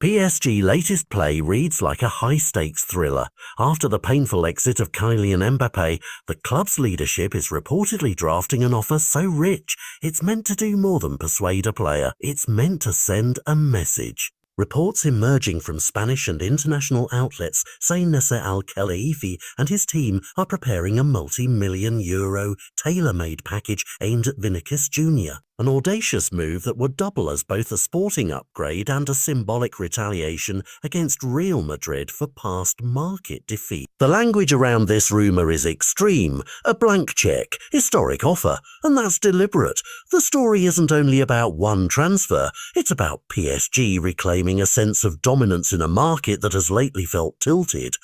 PSG latest play reads like a high-stakes thriller. After the painful exit of Kylian Mbappé, the club's leadership is reportedly drafting an offer so rich it's meant to do more than persuade a player. It's meant to send a message. Reports emerging from Spanish and international outlets say Nasser Al-Khelaifi and his team are preparing a multi-million euro tailor-made package aimed at Vinicius Jr., an audacious move that would double as both a sporting upgrade and a symbolic retaliation against Real Madrid for past market defeat. The language around this rumour is extreme, a blank cheque, historic offer, and that's deliberate. The story isn't only about one transfer, it's about PSG reclaiming a sense of dominance in a market that has lately felt tilted.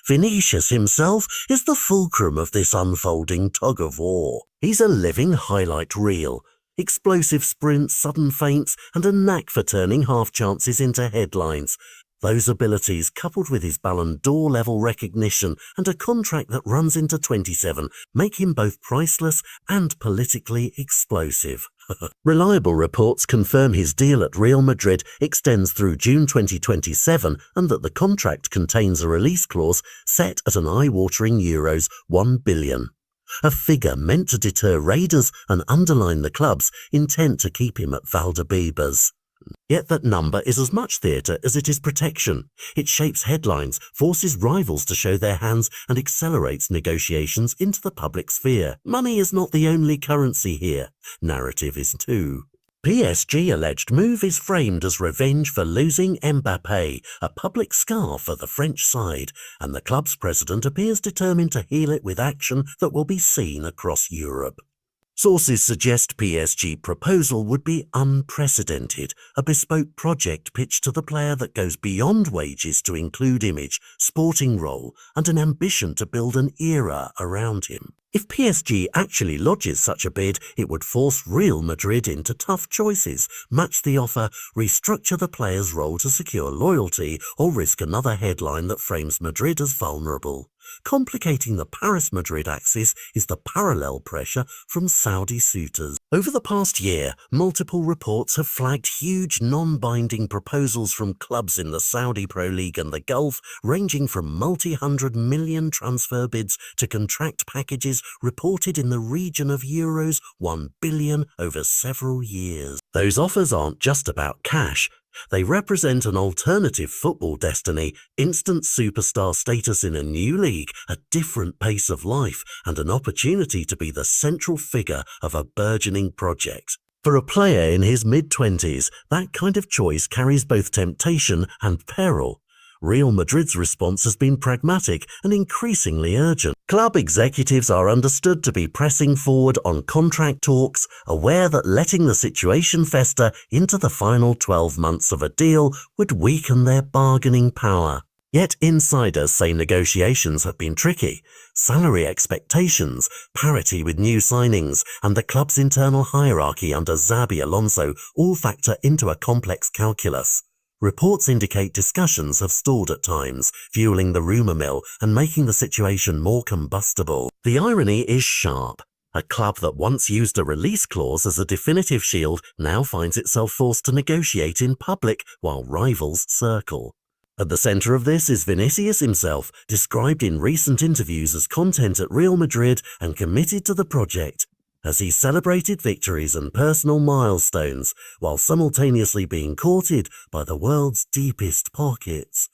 Vinícius himself is the fulcrum of this unfolding tug-of-war. He's a living highlight reel. Explosive sprints, sudden feints, and a knack for turning half-chances into headlines. Those abilities, coupled with his Ballon d'Or level recognition and a contract that runs into 27, make him both priceless and politically explosive. Reliable reports confirm his deal at Real Madrid extends through June 2027 and that the contract contains a release clause set at an eye-watering euros 1 billion. A figure meant to deter raiders and underline the club's intent to keep him at Valdebebas. Yet that number is as much theatre as it is protection. It shapes headlines, forces rivals to show their hands, and accelerates negotiations into the public sphere. Money is not the only currency here. Narrative is too. PSG alleged move is framed as revenge for losing Mbappé, a public scar for the French side, and the club's president appears determined to heal it with action that will be seen across Europe. Sources suggest PSG proposal would be unprecedented, a bespoke project pitched to the player that goes beyond wages to include image, sporting role, and an ambition to build an era around him. If PSG actually lodges such a bid, it would force Real Madrid into tough choices, match the offer, restructure the player's role to secure loyalty, or risk another headline that frames Madrid as vulnerable. Complicating the Paris-Madrid axis is the parallel pressure from Saudi suitors. Over the past year, multiple reports have flagged huge non-binding proposals from clubs in the Saudi Pro League and the Gulf, ranging from multi-hundred million transfer bids to contract packages reported in the region of euros 1 billion over several years. Those offers aren't just about cash. They represent an alternative football destiny, instant superstar status in a new league, a different pace of life, and an opportunity to be the central figure of a burgeoning project. For a player in his mid-20s, that kind of choice carries both temptation and peril. Real Madrid's response has been pragmatic and increasingly urgent. Club executives are understood to be pressing forward on contract talks, aware that letting the situation fester into the final 12 months of a deal would weaken their bargaining power. Yet insiders say negotiations have been tricky. Salary expectations, parity with new signings, and the club's internal hierarchy under Xabi Alonso all factor into a complex calculus. Reports indicate discussions have stalled at times, fueling the rumour mill and making the situation more combustible. The irony is sharp. A club that once used a release clause as a definitive shield now finds itself forced to negotiate in public while rivals circle. At the centre of this is Vinícius himself, described in recent interviews as content at Real Madrid and committed to the project. As he celebrated victories and personal milestones, while simultaneously being courted by the world's deepest pockets.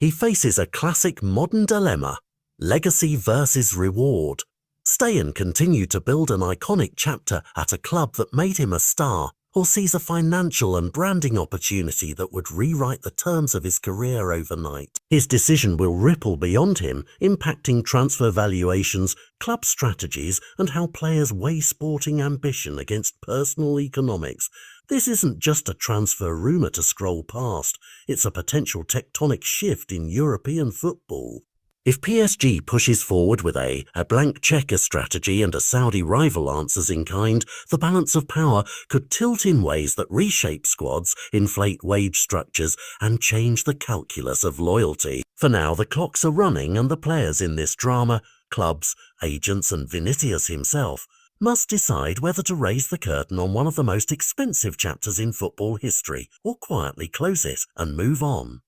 He faces a classic modern dilemma: legacy versus reward. Stay and continue to build an iconic chapter at a club that made him a star, or seize a financial and branding opportunity that would rewrite the terms of his career overnight. His decision will ripple beyond him, impacting transfer valuations, club strategies, and how players weigh sporting ambition against personal economics. This isn't just a transfer rumour to scroll past, it's a potential tectonic shift in European football. If PSG pushes forward with a blank checker strategy and a Saudi rival answers in kind, the balance of power could tilt in ways that reshape squads, inflate wage structures, and change the calculus of loyalty. For now, the clocks are running and the players in this drama, clubs, agents, and Vinícius himself, must decide whether to raise the curtain on one of the most expensive chapters in football history or quietly close it and move on.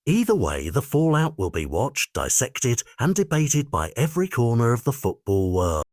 Either way, the fallout will be watched, dissected, and debated by every corner of the football world.